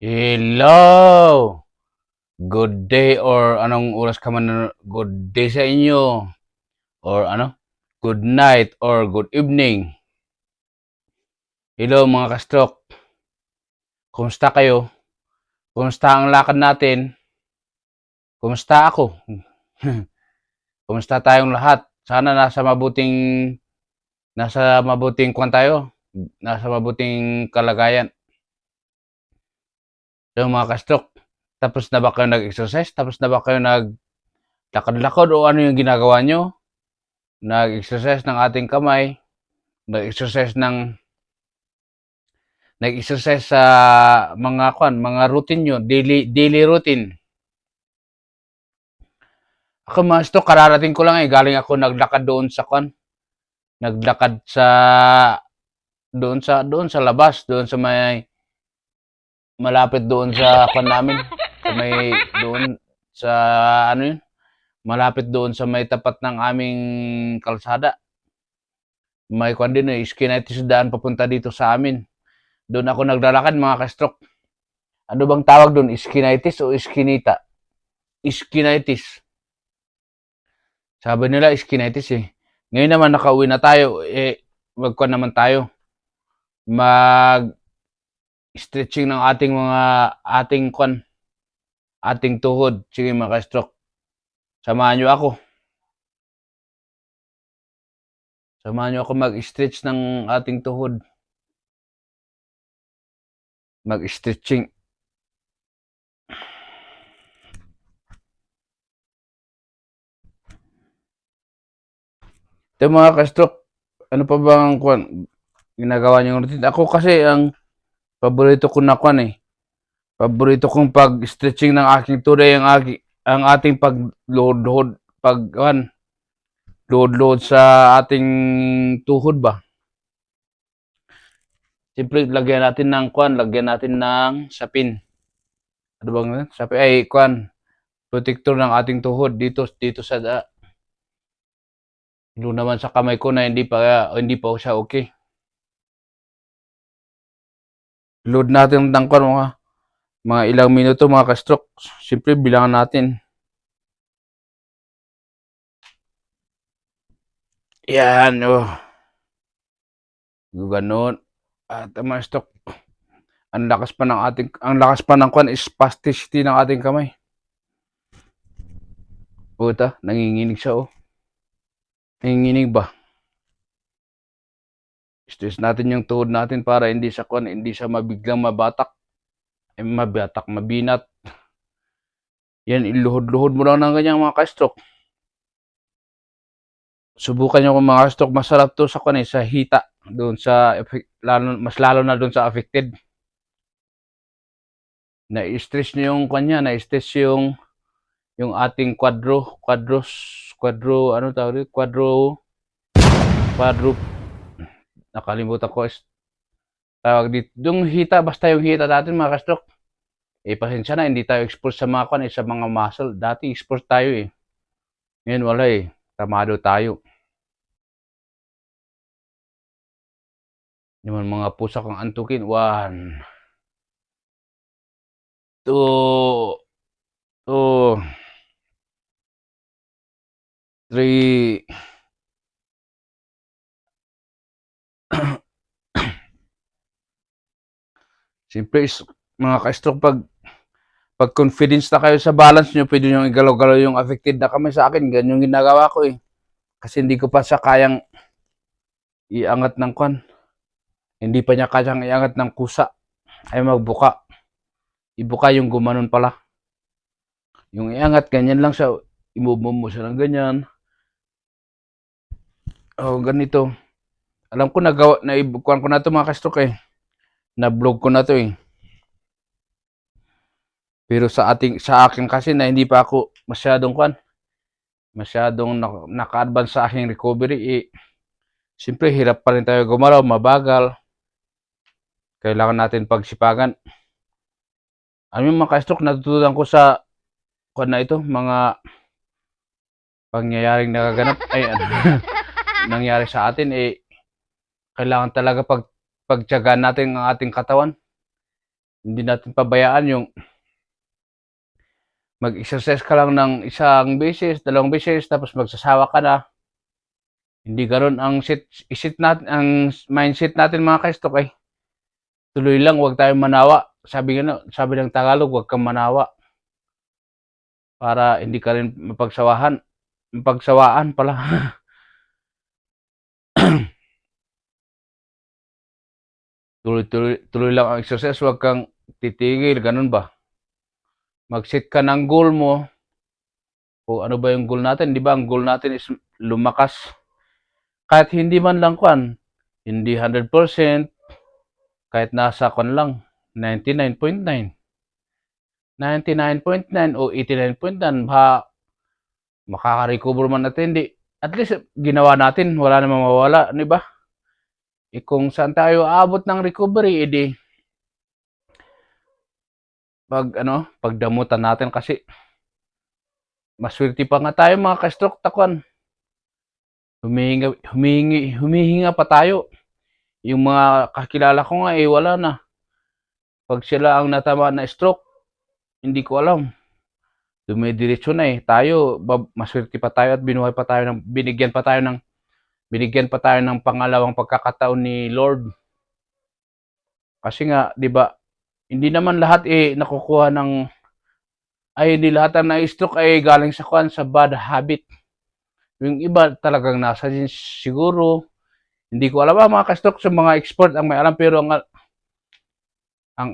Hello! Good day or anong oras ka man, good day sa inyo or good night or good evening. Hello mga kastrok, kumusta kayo? Kumusta ang lakad natin? Kumusta ako? Kumusta tayong lahat? Sana nasa mabuting kwan tayo, nasa mabuting kalagayan. So mga kastrok, tapos na ba kayo nag-exercise? Tapos na ba kayo naglakad-lakad o ano yung ginagawa nyo? Nag-exercise ng ating kamay, nag-exercise ng nag-exercise sa mga routine nyo, daily routine. Ako mga sto, kararating ko lang galing ako naglakad doon sa naglakad doon sa labas, doon sa may malapit doon sa namin, sa may doon sa ano yun, malapit doon sa may tapat ng aming kalsada. May kwan din iskinitis daan papunta dito sa amin. Doon ako naglalakad mga kastrok. Ano bang tawag doon? Iskinitis o iskinita? Iskinitis. Sabi nila iskinitis Ngayon naman nakauwi na tayo, magkuhan naman tayo. Mag-stretching ng ating tuhod. Sige mga ka-stroke. Samahan nyo ako. Samahan nyo ako mag-stretch ng ating tuhod. Mag-stretching. Ito mga ka-stroke, ano pa bang ginagawa nyo routine? Ako kasi ang paborito ko na paborito kong pag-stretching ng aking tuloy ang ating pag-load sa ating tuhod ba. Siyempre lagyan natin ng sapin. Ano bang sapin? Protector ng ating tuhod dito sa doon naman sa kamay ko na hindi pa siya okay. Load natin ng mga ilang minuto mga ka-stroke. Siyempre bilangan natin. Yan Ganon. At mga stroke. Ang lakas pa ng spasticity ng ating kamay. Puta, nanginginig siya Nanginginig ba? Stress natin yung tuhod natin para hindi siya mabiglang mabinat. Yan, iluhod-luhod mo lang ng ganyan mga ka-stroke. Subukan nyo kung mga ka-stroke, masarap to sa hita. Doon mas lalo na doon sa affected. Na-stress nyo yung na-stress yung ating nakalimutan ko tawag dito. Yung hita, basta yung hita natin mga ka-stroke. Pasensya na, hindi tayo exposed sa mga sa mga muscle. Dati exposed tayo Ngayon wala tamado tayo. Yung mga pusa kang antukin. 1, 2, 3. Siyempre, mga ka-stroke, pag confidence na kayo sa balance nyo, pwede nyo igalaw-galaw yung affected na kamay sa akin. Ganyan yung ginagawa ko Kasi hindi ko pa siya kayang iangat ng Hindi pa niya kayang iangat ng kusa. Ay magbuka. Ibuka yung gumanon pala. Yung iangat, ganyan lang siya. I-move mo siya ng ganyan. Ganito. Alam ko naibukuan ko na to mga ka-stroke Na-vlog ko na to Pero sa akin kasi na hindi pa ako masyadong naka-advance sa aking recovery siyempre hirap pa rin tayo gumalaw, mabagal. Kailangan natin pagsipagan. Ano yung mga ka-stroke natutunan ko sa na ito, mga pangyayaring nagaganap nangyari sa atin kailangan talaga pagtiyagaan natin ang ating katawan. Hindi natin pabayaan yung mag-exercise ka lang ng isang beses, dalawang beses, tapos magsasawa ka na. Hindi ganoon ang isip natin, ang mindset natin mga ka-stock ay tuloy lang, huwag tayong manawa. Sabi ng Tagalog, huwag kang manawa para hindi ka rin mapagsawaan pala. Tuloy lang ang exercise, huwag kang titigil, ganun ba? Mag-set ka ng goal mo. O ano ba yung goal natin? Di ba ang goal natin is lumakas. Kahit hindi man lang hindi 100%, kahit nasa lang, 99.9. 99.9 o 89.9, makaka-recover man natin, hindi. At least, ginawa natin, wala namang mawala, di ba? Kung saan tayo aabot ng recovery, edi, pagdamutan natin kasi, maswerte pa nga tayo mga ka-stroke takwan. Humihinga pa tayo. Yung mga kakilala ko nga wala na. Pag sila ang natama na stroke, hindi ko alam. Dumidiretso na tayo, maswerte pa tayo at binigyan pa tayo ng pangalawang pagkakataon ni Lord. Kasi nga, 'di ba, hindi naman lahat nakukuha hindi lahat ng na-stroke ay galing sa bad habit. Yung iba talagang nasa genes siguro. Hindi ko alam mga ka-stroke, sa mga expert ang may alam, pero ang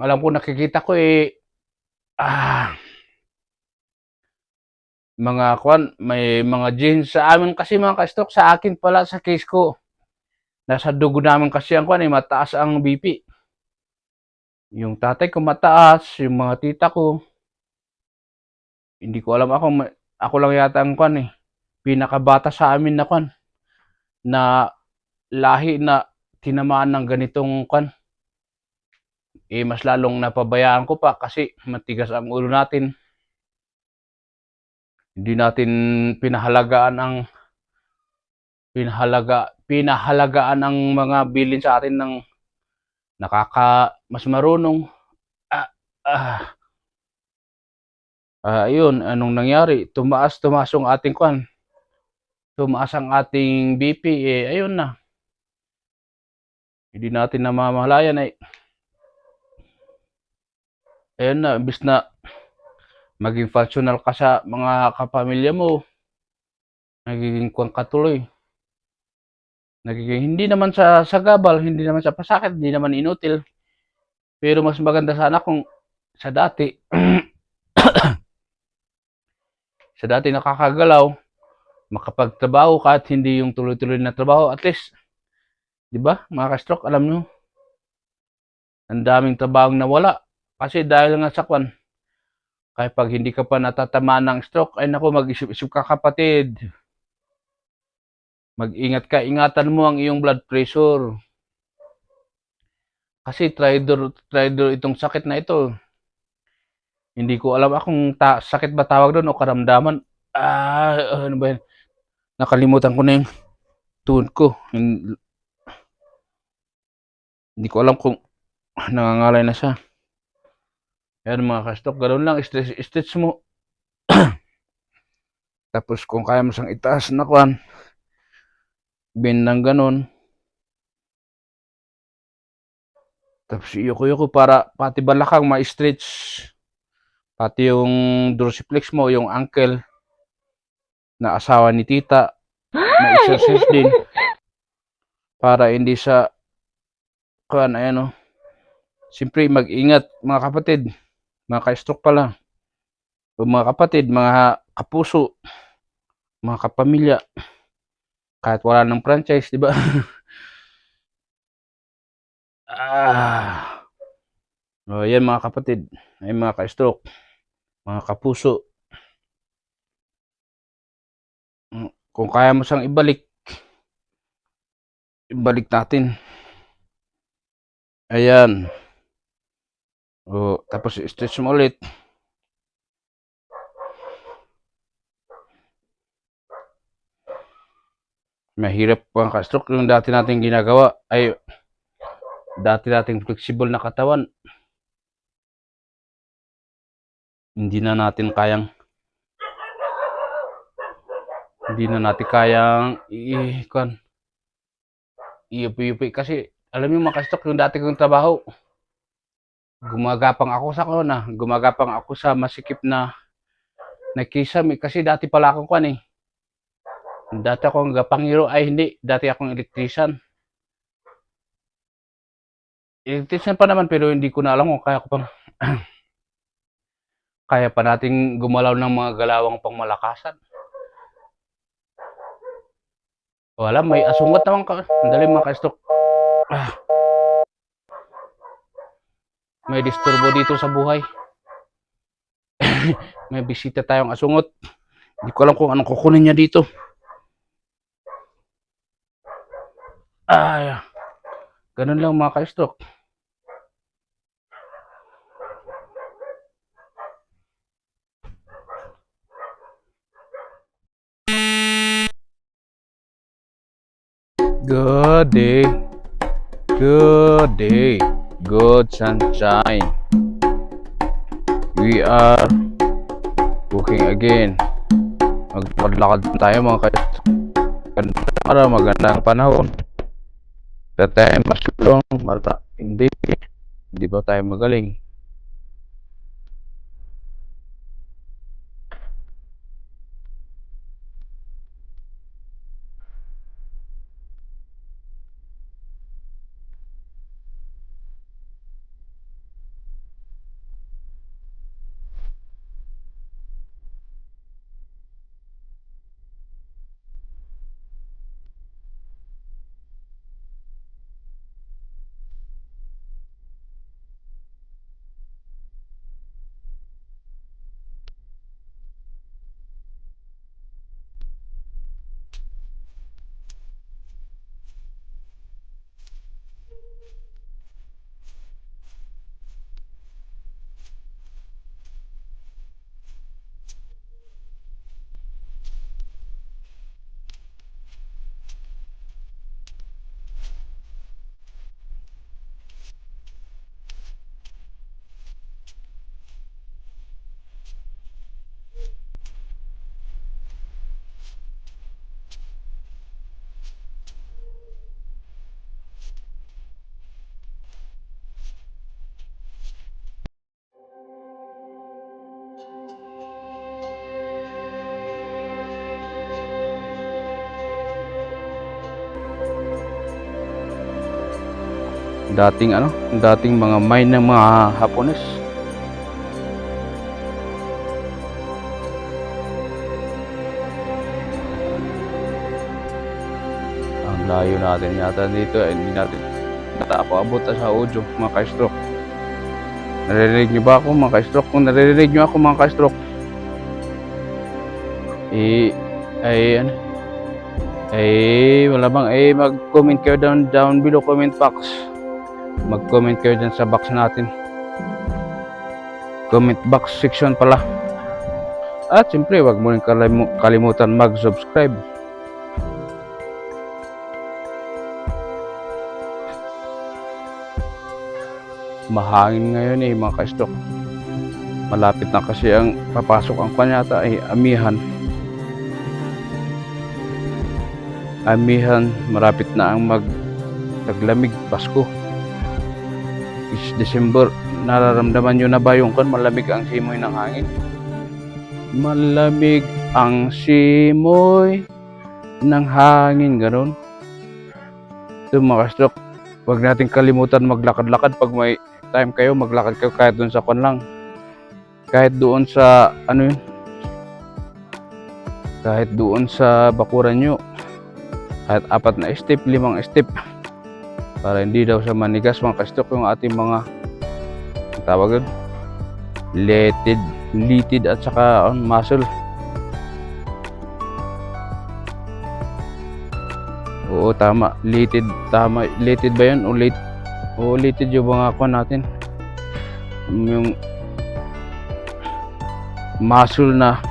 alam ko, nakikita ko may mga genes sa amin kasi mga ka-stroke, sa akin pala, sa case ko. Nasa dugo namin kasi mataas ang BP. Yung tatay ko mataas, yung mga tita ko, hindi ko alam, ako lang yata ang pinakabata sa amin na lahi na tinamaan ng ganitong mas lalong napabayaan ko pa kasi matigas ang ulo natin. Hindi natin pinahalagaan ang mga bilin sa atin ng mas marunong. Ayun, anong nangyari? Tumaas ang ating tumaas ang ating BP, ayun na. Hindi natin namamalayan ayun na, imbis na maging functional ka sa mga kapamilya mo, nagiging katuloy. Nagiging hindi naman sa sagabal, hindi naman sa pasakit, hindi naman inutil. Pero mas maganda sana kung sa dati, sa dati nakakagalaw, makapagtrabaho kahit hindi yung tuloy-tuloy na trabaho, at least, di ba, mga ka-stroke, alam nyo, ang daming trabahong nawala. Kasi dahil nga sa kahit pag hindi ka pa natatamaan ng stroke, ay naku, mag-isip-isip ka kapatid. Mag-ingat ka, ingatan mo ang iyong blood pressure. Kasi traitor itong sakit na ito. Hindi ko alam kung sakit ba tawag doon o karamdaman. Ano ba yan? Nakalimutan ko na yung tune ko. Hindi ko alam kung nangangalay na siya. Yan mga ka-stroke, ganoon lang, stretch mo. Tapos kung kaya mo siyang itaas na bend ng ganon. Tapos iyuko para pati balakang ma-stretch. Pati yung dorsiflex mo, yung ankle na asawa ni tita, ma-exercise din. Para hindi sa siyempre mag-ingat mga kapatid, mga ka-stroke pala. O mga kapatid, mga kapuso, mga kapamilya, kahit wala ng franchise, di ba? Yan mga kapatid, ay mga ka-stroke, mga kapuso. Kung kaya mo siyang ibalik natin. Ayan. Tapos stretch mo ulit. Mahirap ang ka-stroke. Yung dati nating ginagawa ay dati nating flexible na katawan. hindi na natin kayang iyupi-yupi kasi alam niyo mga ka-stock yung dati kong trabaho, gumagapang ako sa masikip na kisame kasi dati pala akong dati akong gapangiro ay hindi, dati akong electrician. Electrician pa naman pero hindi ko na alam kung kaya pa nating gumalaw ng mga galawang pangmalakasan. Wala, may asungat naman ka. Dali mga ka-stock. May disturbo dito sa buhay. May bisita tayong asungot. Hindi ko alam kung anong kukunin niya dito. Ganun lang mga ka-stock. Good day. Good day. Good sunshine. We are cooking again. Maglakad tayo mga ka-stock. Para magandang panahon. Pero tayo masulong. Hindi ba tayo magaling? Dating mga mine ng mga Hapones. Ang layo natin yata dito, hindi natin natapaabot sa audio mga ka-stroke. Naririnig niyo ba ako mga ka-stroke? Kung naririnig niyo ako mga ka-stroke, wala bang mag-comment kayo down below comment box. Mag-comment kayo dyan sa box natin, comment box section pala. At siyempre wag mo rin kalimutan mag-subscribe. Mahangin ngayon mga ka-stock. Malapit na kasi ang papasok ang kanyata ay amihan. Marapit na ang taglamig, Pasko. Is December, nararamdaman nyo na ba yung malamig ang simoy ng hangin? Malamig ang simoy ng hangin, ganun. Ito mga ka-stock, huwag natin kalimutan maglakad-lakad. Pag may time kayo, maglakad kayo kahit doon sa lang. Kahit doon sa kahit doon sa bakuran nyo. Kahit 4 na step, 5 step. Para hindi daw sa manigas mga ka-stock yung ating mga tawag yun, litid at saka muscle. Oo, tama, litid ba yun? Litid yung mga natin, yung muscle na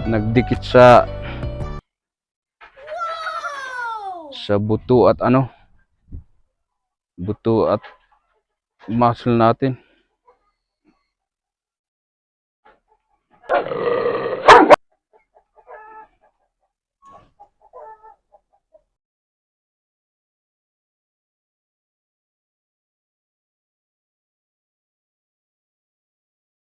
nagdikit sa buto at buto at muscle natin.